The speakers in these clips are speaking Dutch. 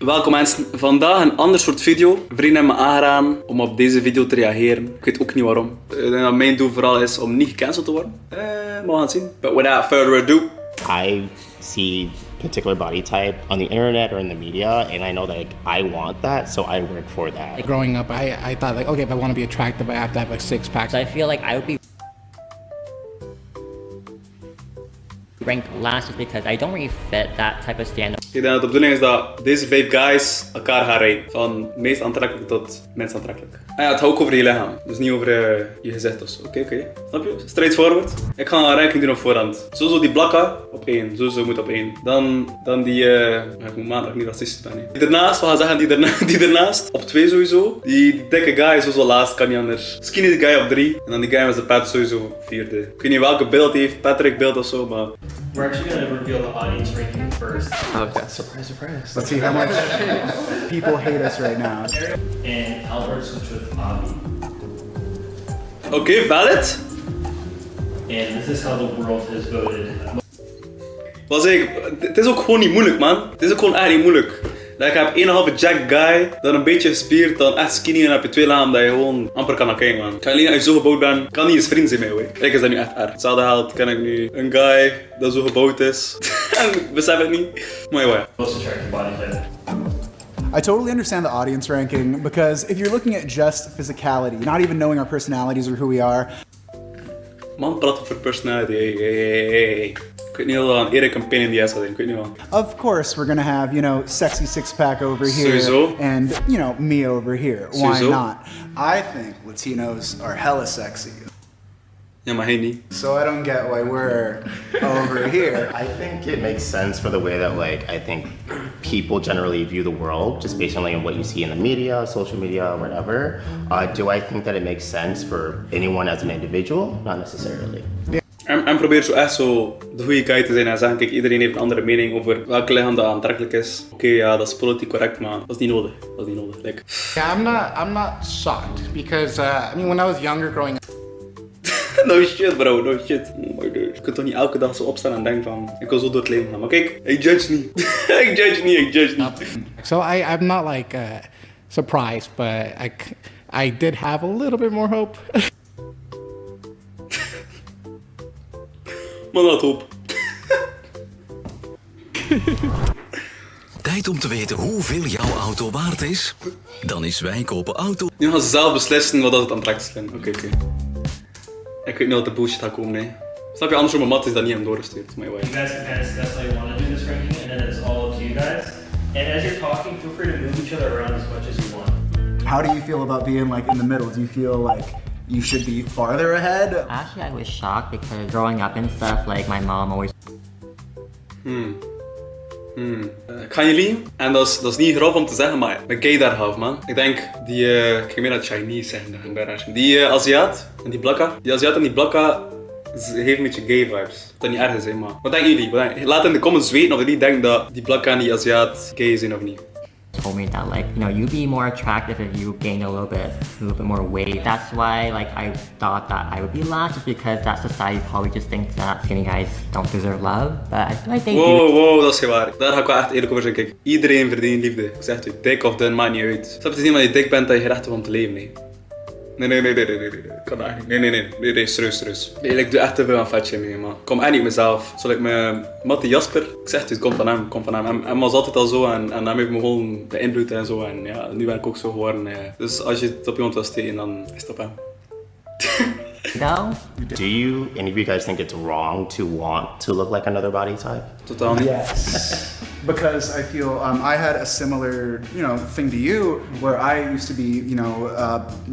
Welkom mensen, vandaag een ander soort video. Vrienden hebben me aangeraden om op deze video te reageren. Ik weet ook niet waarom. Ik denk dat mijn doel vooral is om niet gecanceld te worden. Maar we gaan het zien. But without further ado. I see particular body type on the internet or in the media, and I know that I want that, so I work for that. Growing up, I thought like, okay, if I want to be attractive, I have to have like 6 packs. So I feel like I would be ranked last just because I don't really fit that type of standard. Ik denk dat de bedoeling is dat deze 5 guys elkaar gaan rijden. Van meest aantrekkelijk tot minst aantrekkelijk. En ja, het gaat ook over je lichaam. Dus niet over je gezicht of zo. Oké. Snap je? Straightforward. Ik ga een ranking doen op voorhand. Sowieso die blakka op 1. Sowieso moet op 1. Dan die... ik moet maandag niet racistisch zijn. Nee. Die ernaast, we gaan zeggen die ernaast. Op 2 sowieso. Die dikke guy is sowieso laatst, kan niet anders. Skinny guy op 3. En dan die guy met zijn pet sowieso 4e. Ik weet niet welke beeld hij heeft. Patrick beeld of zo, maar... We're actually going to reveal the audience ranking first. Okay. Surprise. Let's see how much people hate us right now. And Albert switched with Avi. Oké, valid. And this is how the world has voted. Wat zeg ik? Het is ook gewoon niet moeilijk, man. Het is ook gewoon echt niet moeilijk. Like, je hebt 1,5 jack guy, dan een beetje gespierd, dan echt skinny en dan heb je 2 lichamen dat je gewoon amper kan naar kijken, man. Ik ga alleen als je zo gebouwd bent, kan niet eens vriend zijn met jou, hè. Kijk, is dat nu echt erg. Hetzelfde geld ken ik nu een guy dat zo gebouwd is. En besef het niet. Maar ja. Most attractive body type. I totally understand the audience ranking because if you're looking at just physicality, not even knowing our personalities or who we are. Man, praat over personality. Hey. Ik weet niet of dat een Erik een pain in the ass had. Ik weet niet wel. Of course, we're gonna have, sexy 6-pack over here. Sowieso. And, me over here. Why Sowieso. not? I think Latinos are hella sexy. Ja, maar hij niet. So I don't get why we're over here. I think it makes sense for the way that I think people generally view the world, just based on what you see in the media, social media, whatever. Do I think that it makes sense for anyone as an individual? Not necessarily. Yeah. En probeer zo echt zo de goede guy te zijn en zeggen, kijk, iedereen heeft een andere mening over welke lichaam dat aantrekkelijk is. Oké, ja, dat is politiek correct, maar dat is niet nodig. Like. Yeah, I'm not shocked because when I was younger growing up. No shit, bro, no shit. Oh my god. Je kunt toch niet elke dag zo opstaan en denken van, ik wil zo door het leven gaan. Maar kijk, ik judge niet. ik judge niet. So I'm not surprised, but I did have a little bit more hope. Maar dat hoop. Tijd om te weten hoeveel jouw auto waard is? Dan is Wij Kopen Auto. Nu gaan ze zelf beslissen wat dat het aantrekkelijkst vindt. Oké. Ik weet niet wat de bullshit gaat komen, nee. Snap je, anders mijn mat is dat niet hem doorgestuurd. Maar You guys can kind of discuss how you want to do this ranking, and then it's all up to you guys. And as you're talking, feel free to move each other around as much as you want. How do you feel about being in the middle? Do you feel like you should be farther ahead? Actually, I was shocked because growing up and stuff, my mom always... Ik ga je liegen, en dat is niet grof om te zeggen, maar ik ben gay daar half, man. Ik denk, ik ga meer naar Chinese zeggen, die Aziat en die blakka, ze geven een beetje gay vibes. Dat niet erg is, hè, maar wat denken jullie? Laat in de comments weten of jullie denken dat die blakka en die Aziat gay zijn of niet. told me that you'd be more attractive if you gained a little bit more weight. That's why I thought that I would be last, just because that society probably just thinks that skinny guys don't deserve love. But I feel like they do. Wow, dat is geen waar. Daar ga ik wel echt eerlijk over zeggen. Kijk, iedereen verdient liefde. Ik zeg het u, dik of dun, maakt niet uit. Snap je niet, dat je dik bent dat je recht hebt om te leven, nee. Nee. Kan dat echt niet. Nee, serieus. Nee, ik doe echt te veel aan vetje mee, man. Kom echt niet mezelf. Zal ik mijn Mattie Jasper, ik zeg het komt van hem. Hij was altijd al zo en hij heeft me gewoon beïnvloed en zo. En ja, nu ben ik ook zo geworden. Dus als je het op iemand wil steken, dan is het op hem. No? Do you, any of you guys think it's wrong to want to look like another body type? Totaal niet. Yes. Because I feel I had a similar, thing to you where I used to be,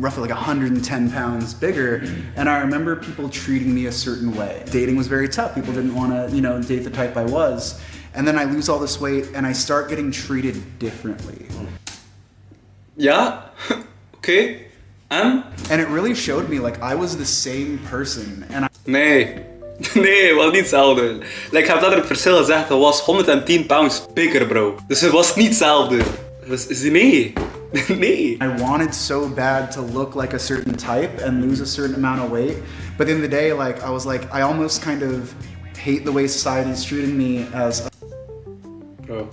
roughly 110 pounds bigger, and I remember people treating me a certain way. Dating was very tough. People didn't want to, date the type I was. And then I lose all this weight and I start getting treated differently. Ja? Oké. En? And it really showed me I was the same person. And Nee, het was niet hetzelfde. Ik heb dat het verschil gezegd, het was 110 pounds bigger, bro. Dus het was niet hetzelfde. Nee. I wanted so bad to look like a certain type and lose a certain amount of weight. But in the day, I was I almost kind of hate the way society is treating me as a... Bro.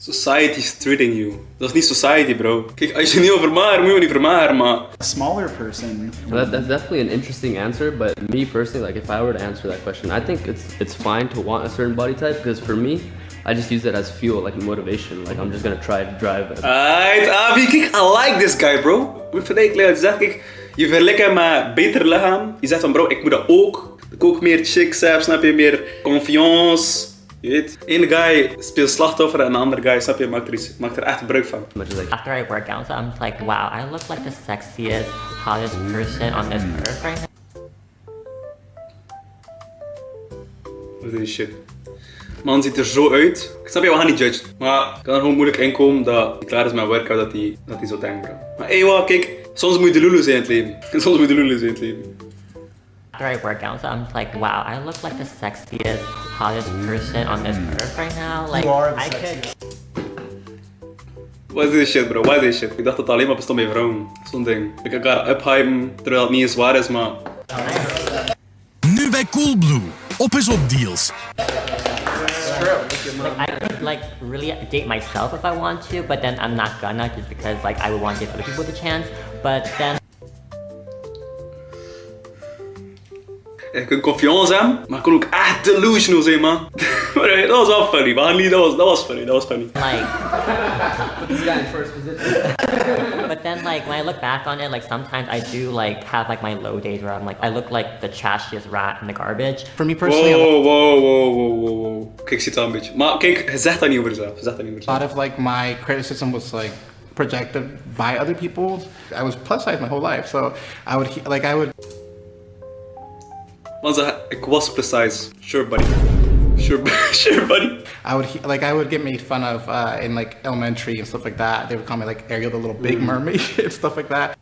Society's treating you. Dat is niet society, bro. Kijk, als je niet wil vermageren, moet je niet vermageren, maar... A smaller person. Well, that's definitely an interesting answer, but me personally, like if I were to answer that question, I think it's fine to want a certain body type, because for me, I just use it as fuel, like motivation. Like I'm just gonna try to drive it. Aight, Avi, kijk, I like this guy, bro. Moet vergelijken, je zegt, kijk, je vergelijkt met beter lichaam. Je zegt van, bro, ik moet dat ook. Ik ook meer chicks heb, snap je, meer confiance. Je weet, één guy speelt slachtoffer en de andere guy, snap je, maakt er echt gebruik van. After I work out, so I'm like, wow, I look like the sexiest, hottest person on this earth right now. Wat is die shit? Man ziet er zo uit. Ik snap je, we gaan niet judgen. Maar ik kan er gewoon moeilijk inkomen dat hij klaar is met workout, dat hij zo denkt, bro. Maar hey, wow, kijk, soms moet je de lulu zijn in het leven. Soms moet je de lulu zijn in het leven. After I work out, so I'm like, wow, I look like the sexiest, hottest person on this earth right now. Like, You are the I sexiest. could. Wat is dit shit, bro? Wat is dit shit? Ik dacht dat het alleen maar bestond bij vrouwen. Zo'n ding. Ik kan elkaar uphypen, terwijl het niet eens waar is, maar... Nu bij Coolblue. Op is op deals. I could like really date myself if I want to, but then I'm not gonna just because like I would want to give other people the chance. But then Je kunt confiance hebben, maar je kunt ook echt delusional zijn, man. Dat was wel funny, man. Dat was funny. like, Put this guy in first position. but then like when I look back on it, like sometimes I do like have like my low days where I'm like I look like the trashiest rat in the garbage. For me personally, Wow. Kijk, ik zie het al een beetje. Maar kijk, je zegt dat niet over jezelf. a lot of like my criticism was like projected by other people. I was plus size my whole life, so I would Man zei, ik was precise. Sure, buddy. Sure, buddy. I would get made fun of in like elementary and stuff like that. They would call me like Ariel the Little Big Mermaid and stuff like that.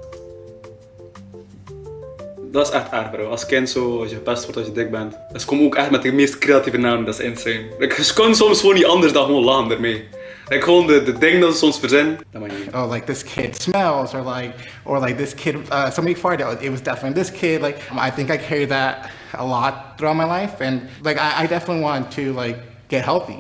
Dat is echt erg, bro. Als kind zo, als je gepest wordt als je dik bent. Dus kom ook echt met de meest creatieve namen, dat is insane. Like, je kan soms gewoon niet anders dan gewoon lachen ermee. Like, gewoon de dingen dat ze soms verzinnen, dat mag je niet. Oh, like this kid smells, or like this kid, somebody farted. It was definitely this kid. Like, I think I carry that a lot throughout my life, and like I definitely want to like get healthy.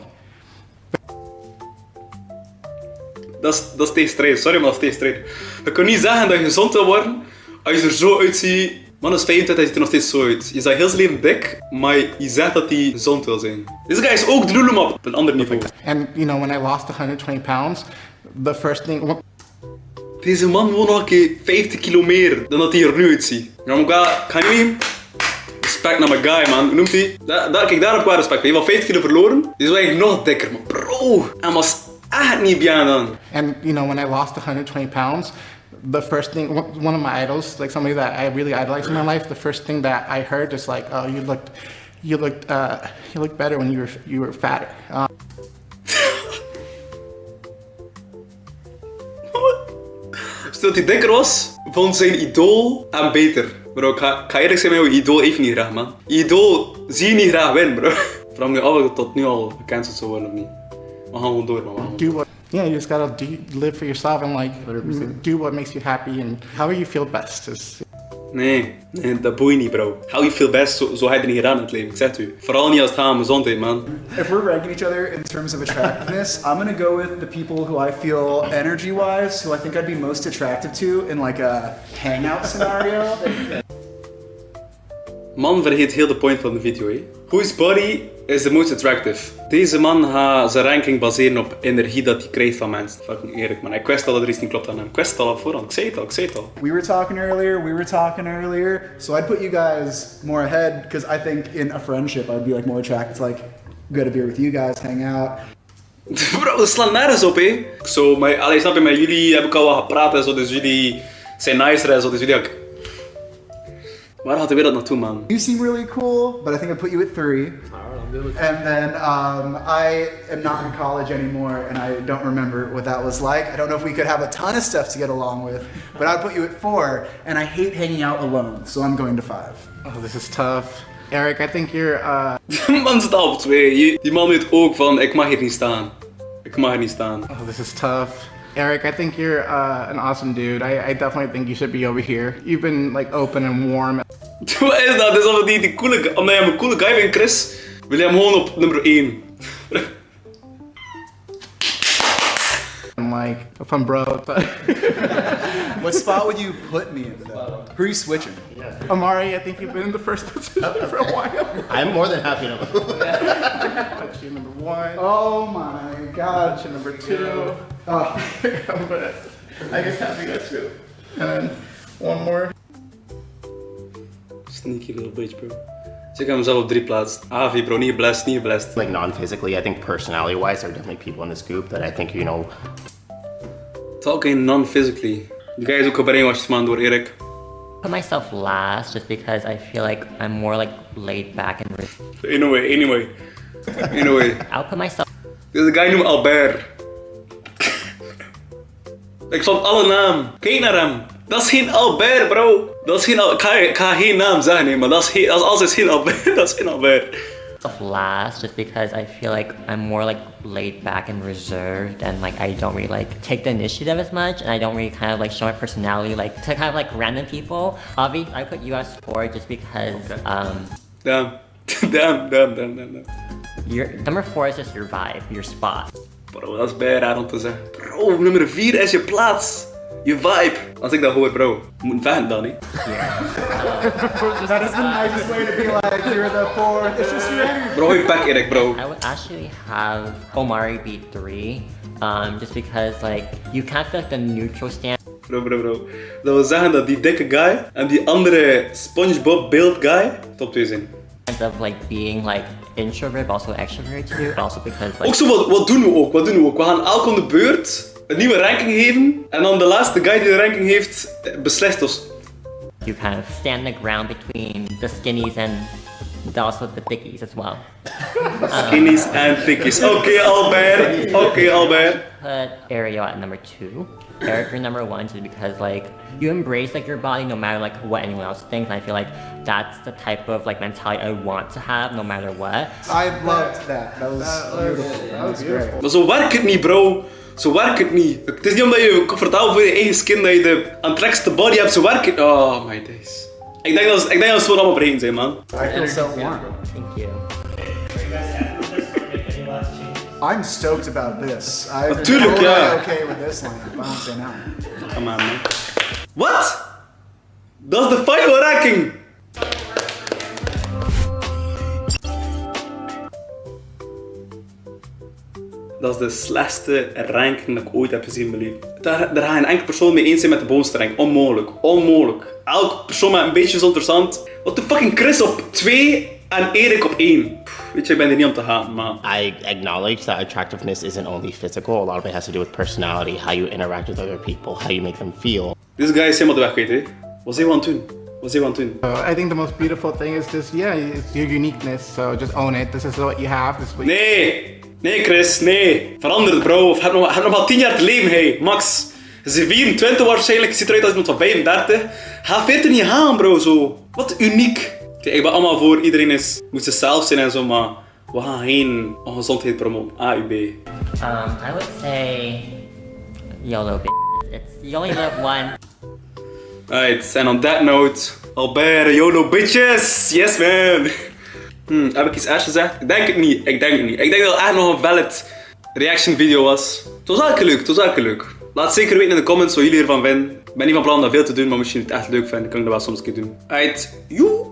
Dat is tegen strijd. Sorry, maar dat is tegen strijd. Je kan niet zeggen dat je gezond wil worden als je er zo uitziet. Man, is 25, hij ziet er nog steeds zo uit. Je zegt heel zijn leven dik, maar je zegt dat hij gezond wil zijn. Deze guy is ook de lulu, maar op een ander niveau. And you know, when I lost 120 pounds, the first thing. Deze man woont nog een keer 50 kilo meer dan dat hij er nu uitziet. Ja, maar ik ga niet respect naar mijn guy, man. Hoe noemt hij? Kijk, daar heb ik wel respect. Hij heeft al 50 kilo verloren. Die is wel eigenlijk nog dikker, maar bro, hij was echt niet bien dan. And you know, when I lost 120 pounds, the first thing, one of my idols, like somebody that I really idolized in my life, the first thing that I heard is like, oh, you looked better when you were fatter. Stel dat hij dikker was, vond zijn idool hem beter. Bro, ik ga eerlijk zijn met jou, je idool even niet graag, man. Je idool zie je niet graag winnen, bro. Vraag me af of ik tot nu al gecanceld zou worden of niet. We gaan gewoon door, man. You just gotta live for yourself and like 100%. Do what makes you happy and however you feel best. Nee, dat boeit niet, bro. How you feel best, zo ga je er niet gedaan in het leven. Ik zeg het u. Vooral niet als het gaat om gezondheid, man. If we're ranking each other in terms of attractiveness, I'm gonna go with the people who I feel energy-wise, who I think I'd be most attractive to in like a hangout scenario. Man vergeet heel de point van de video, hè. Whose body is the most attractive? Deze man gaat zijn ranking baseren op energie dat hij krijgt van mensen. Fucking eerlijk, man. Ik wist al dat er iets niet klopt aan hem. Ik wist het al op voorhand. Ik zei het al. We were talking earlier, so I'd put you guys more ahead, because I think in a friendship I'd be like more attracted to like, go to beer with you guys, hang out. Bro, dat slaat nergens op, hè. Zo, maar, allee, snap je, met jullie heb ik al wat gepraat en zo, dus jullie zijn nicer en zo, dus jullie ook... Waar gaat de wereld naartoe, man? You seem really cool, but I think I'd put you at 3. Alright, I'm good with that. And then I am not in college anymore, and I don't remember what that was like. I don't know if we could have a ton of stuff to get along with, but I'd put you at 4, and I hate hanging out alone, so I'm going to 5. Oh, this is tough. Eric, I think you're Man zit al op 2. Die man weet ook van, ik mag hier niet staan. Oh, this is tough. Eric, I think you're an awesome dude. I definitely think you should be over here. You've been like open and warm. Wat is dat? Het is omdat je een coole guy bent, Chris, wil je hem gewoon op nummer 1. like, from bro. What spot would you put me in though? Who are you switching? Amari, I think you've been in the first position for a while. I'm more than happy to move. Put you number 1. Oh my god. Put you number 2. Oh, I guess happy go too. And then one more. Sneaky little bitch, bro. Check hem zelf op 3 plaatsen. Avi, bro, niet geblest, niet geblest. Like non-physically, I think personality-wise, there are definitely people in this group that I think, you know. Talking non-physically. Die guy is ook gebrainwashed, man, door Erik. Put myself last just because I feel like I'm more like laid back and Anyway. I'll put myself. Deze guy noemt Albert. Ik vond alle naam. Kijk naar hem. Dat is geen Albert, bro. Dat is geen ik ga geen naam zeggen, nee, maar dat is alles geen Albert. Dat is geen Albert. Last just because I feel like I'm more like laid back and reserved and like I don't really like take the initiative as much and I don't really kind of like show my personality like to kind of like random people. Avi, I put you as 4 just because Damn. Your number 4 is just your vibe, your spot. Bro, dat is bijraar om te zeggen. Bro, nummer 4 is je plaats. Je vibe. Als ik dat hoor, bro. Moet een vechten dan, hè? That is the nicest way to be like, you're the 4th. It's just your energy. Bro, je back, Erik, bro. I would actually have Omari be 3. Just because like you can't feel like the neutral stand. Bro. Dat wil zeggen dat die dikke guy en die andere SpongeBob beeld guy top 2 zijn. Of like being like introvert but also extrovert too. Also because like Ook zo, wat doen we ook? We gaan elk om de beurt een nieuwe ranking geven en dan de laatste guy die de ranking heeft beslist ons. you kind of stand the ground between the skinnies and also the thickies as well. Skinnies and thickies. Okay, Albert. Put Ariel at number 2. Eric, you're number 1 just because like you embrace like your body no matter like what anyone else thinks, and I feel like that's the type of like mentality I want to have no matter what. I loved that. That was beautiful. That was great. Maar zo werkt het niet, bro. Zo werkt het niet. Het is niet omdat je comfortabel voor je eigen skin dat je de aantrekkelijkste body hebt. Zo werkt het. Oh my days. Ik denk dat we zo allemaal overheen zijn, man. I feel so warm. Thank you. I'm stoked about this. I'm Natuurlijk, totally ja. okay with this lineup. I don't say no. Come on, man. Wat? Dat is de final ranking. Dat is de slechtste ranking dat ik ooit heb gezien in mijn leven. Daar gaat geen enkele persoon mee eens zijn met de bovenste ranking. Onmogelijk. Elke persoon met een beetje zo interessant. Wat de fucking Chris op 2 en Erik op 1. Weet je, ik ben er niet om te gaan, maar... I acknowledge that attractiveness isn't only physical. A lot of it has to do with personality, how you interact with other people, how you make them feel. This guy is helemaal de weg kwijt, hè. Wat is hij aan het doen? I think the most beautiful thing is just, it's your uniqueness. So just own it. This is what you have. This is what Nee, Chris, nee. Verander het, bro. Of heb nog maar 10 jaar te leven, hey. Max. Je is 24 waarschijnlijk. Je ziet eruit als iemand van 35. Ga 40 niet gaan, bro, zo. Wat uniek. Kijk, ik ben allemaal voor. Iedereen moet zichzelf zijn en zo, maar we gaan geen ongezondheid promoten. A, U, B. I would say YOLO bitches. You only live one. Alright, and on that note, Albert, YOLO bitches! Yes, man! Heb ik iets ergs gezegd? Ik denk het niet. Ik denk dat het echt nog een valid reaction video was. Het was elke leuk. Laat zeker weten in de comments wat jullie ervan vinden. Ik ben niet van plan om dat veel te doen, maar misschien je het echt leuk vinden, kan ik dat wel soms een keer doen. Alright, joe!